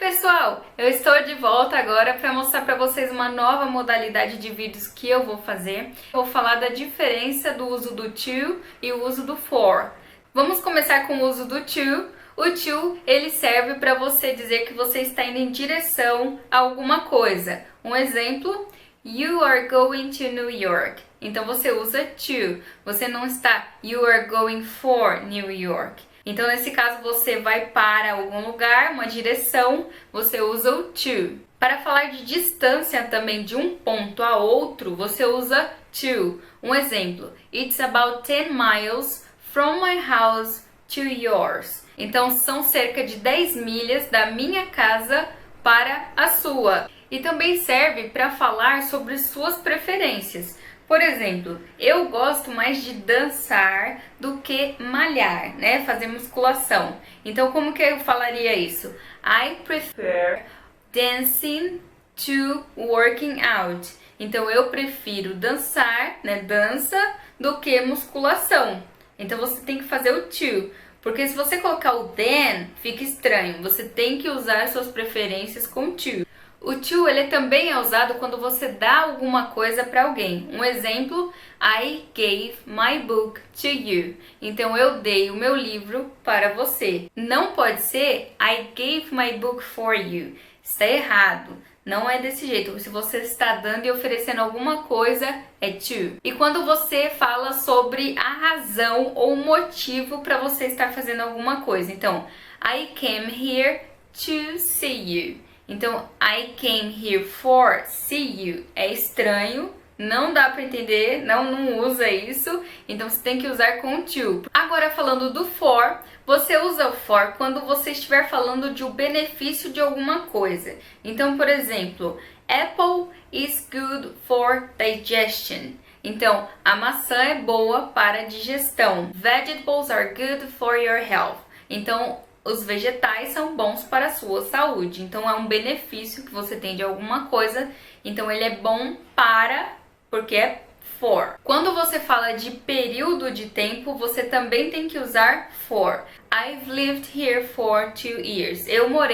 pessoal, eu estou de volta agora para mostrar para vocês uma nova modalidade de vídeos que eu vou fazer. Vou falar da diferença do uso do to e o uso do for. Vamos começar com o uso do to. O to, ele serve para você dizer que você está indo em direção a alguma coisa. Um exemplo, you are going to New York. Então você usa to, você não está you are going for New York. Então, nesse caso, você vai para algum lugar, uma direção, você usa o to. Para falar de distância também de um ponto a outro, você usa to. Um exemplo, it's about 10 miles from my house to yours. Então, são cerca de 10 milhas da minha casa para a sua. E também serve para falar sobre suas preferências. Por exemplo, eu gosto mais de dançar do que malhar, né? Fazer musculação. Então, como que eu falaria isso? I prefer dancing to working out. Então, eu prefiro dançar, né? Dança, do que musculação. Então, você tem que fazer o to. Porque se você colocar o then, fica estranho. Você tem que usar suas preferências com to. O to, ele também é usado quando você dá alguma coisa para alguém. Um exemplo, I gave my book to you. Então, eu dei o meu livro para você. Não pode ser I gave my book for you. Está errado. Não é desse jeito. Se você está dando e oferecendo alguma coisa, é to. E quando você fala sobre a razão ou motivo para você estar fazendo alguma coisa. Então, I came here to see you. Então, I came here for see you é estranho, não dá para entender, não usa isso, então você tem que usar com o to. Agora, falando do for, você usa o for quando você estiver falando de um benefício de alguma coisa. Então, por exemplo, apple is good for digestion. Então, a maçã é boa para a digestão. Vegetables are good for your health. Então, os vegetais são bons para a sua saúde. Então, é um benefício que você tem de alguma coisa. Então, ele é bom para, porque é for. Quando você fala de período de tempo, você também tem que usar for. I've lived here for 2 years. Eu moro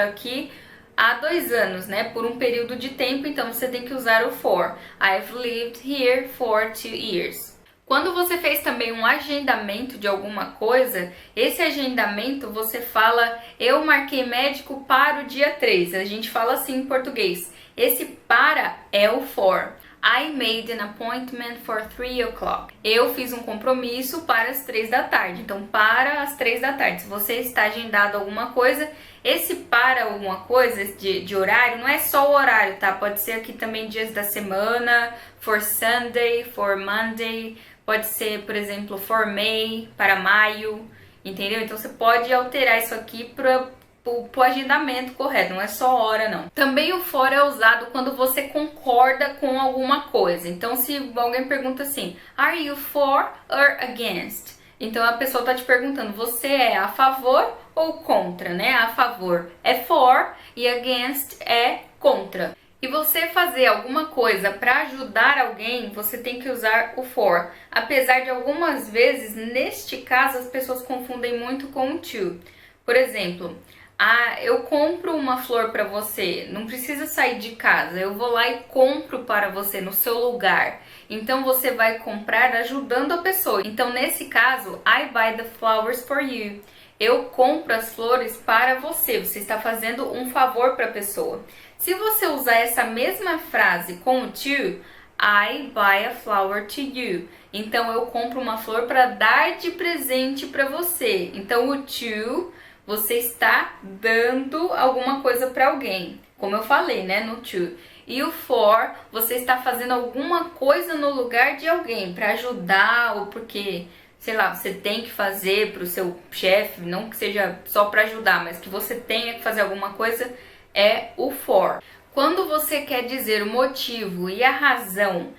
aqui há 2 anos, né? Por um período de tempo, então você tem que usar o for. I've lived here for 2 years. Quando você fez também um agendamento de alguma coisa, esse agendamento você fala, eu marquei médico para o dia 3. A gente fala assim em português. Esse para é o for. I made an appointment for 3 o'clock. Eu fiz um compromisso para as 3 da tarde. Então, para as 3 da tarde. Se você está agendado alguma coisa, esse para alguma coisa de horário não é só o horário, tá? Pode ser aqui também dias da semana, for Sunday, for Monday. Pode ser, por exemplo, for May, para maio, entendeu? Então, você pode alterar isso aqui para o agendamento correto, não é só hora, não. Também o for é usado quando você concorda com alguma coisa. Então, se alguém pergunta assim, are you for or against? Então, a pessoa está te perguntando, você é a favor ou contra, né? A favor é for e against é contra. E você fazer alguma coisa para ajudar alguém, você tem que usar o for. Apesar de algumas vezes, neste caso, as pessoas confundem muito com o to. Por exemplo, eu compro uma flor para você, não precisa sair de casa, eu vou lá e compro para você no seu lugar. Então você vai comprar ajudando a pessoa. Então nesse caso, I buy the flowers for you. Eu compro as flores para você, você está fazendo um favor para a pessoa. Se você usar essa mesma frase com o to, I buy a flower to you. Então, eu compro uma flor para dar de presente para você. Então, o to, você está dando alguma coisa para alguém. Como eu falei, né, no to. E o for, você está fazendo alguma coisa no lugar de alguém, para ajudar ou porque, sei lá, você tem que fazer para o seu chefe, não que seja só para ajudar, mas que você tenha que fazer alguma coisa, é o for. Quando você quer dizer o motivo e a razão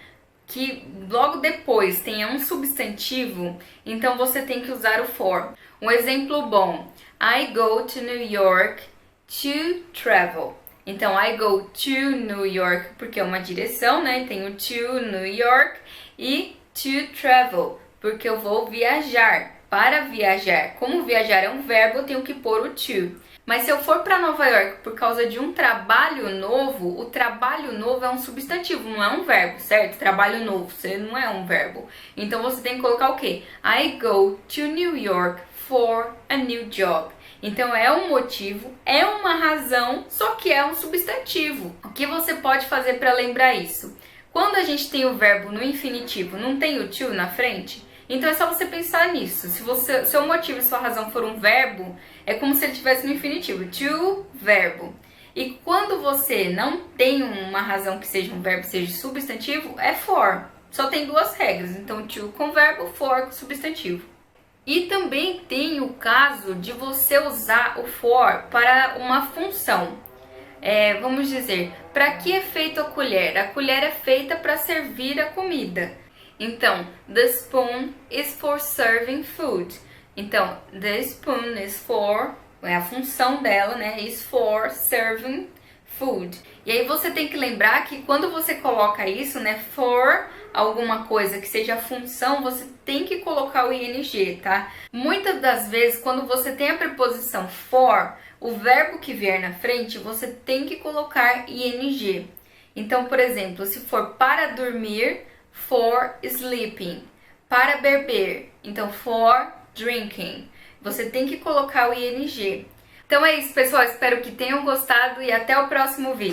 que logo depois tenha um substantivo, então você tem que usar o for. Um exemplo bom, I go to New York to travel. Então, I go to New York porque é uma direção, né? Tem o to New York e to travel porque eu vou viajar, para viajar. Como viajar é um verbo, eu tenho que pôr o to. Mas se eu for para Nova York por causa de um trabalho novo, o trabalho novo é um substantivo, não é um verbo, certo? Trabalho novo, você não é um verbo. Então você tem que colocar o quê? I go to New York for a new job. Então é um motivo, é uma razão, só que é um substantivo. O que você pode fazer para lembrar isso? Quando a gente tem o verbo no infinitivo, não tem o to na frente? Então é só você pensar nisso. Se seu motivo e sua razão for um verbo, é como se ele estivesse no infinitivo. To, verbo. E quando você não tem uma razão que seja um verbo, seja substantivo, é for. Só tem duas regras. Então to com verbo, for com substantivo. E também tem o caso de você usar o for para uma função. Vamos dizer, para que é feita a colher? A colher é feita para servir a comida. Então, the spoon is for serving food. Então, the spoon is for, é a função dela, né? Is for serving food. E aí você tem que lembrar que quando você coloca isso, né? For alguma coisa que seja função, você tem que colocar o ing, tá? Muitas das vezes, quando você tem a preposição for, o verbo que vier na frente, você tem que colocar ing. Então, por exemplo, se for para dormir, for sleeping. Para beber, então for drinking. Você tem que colocar o ing. Então é isso, pessoal. Espero que tenham gostado e até o próximo vídeo.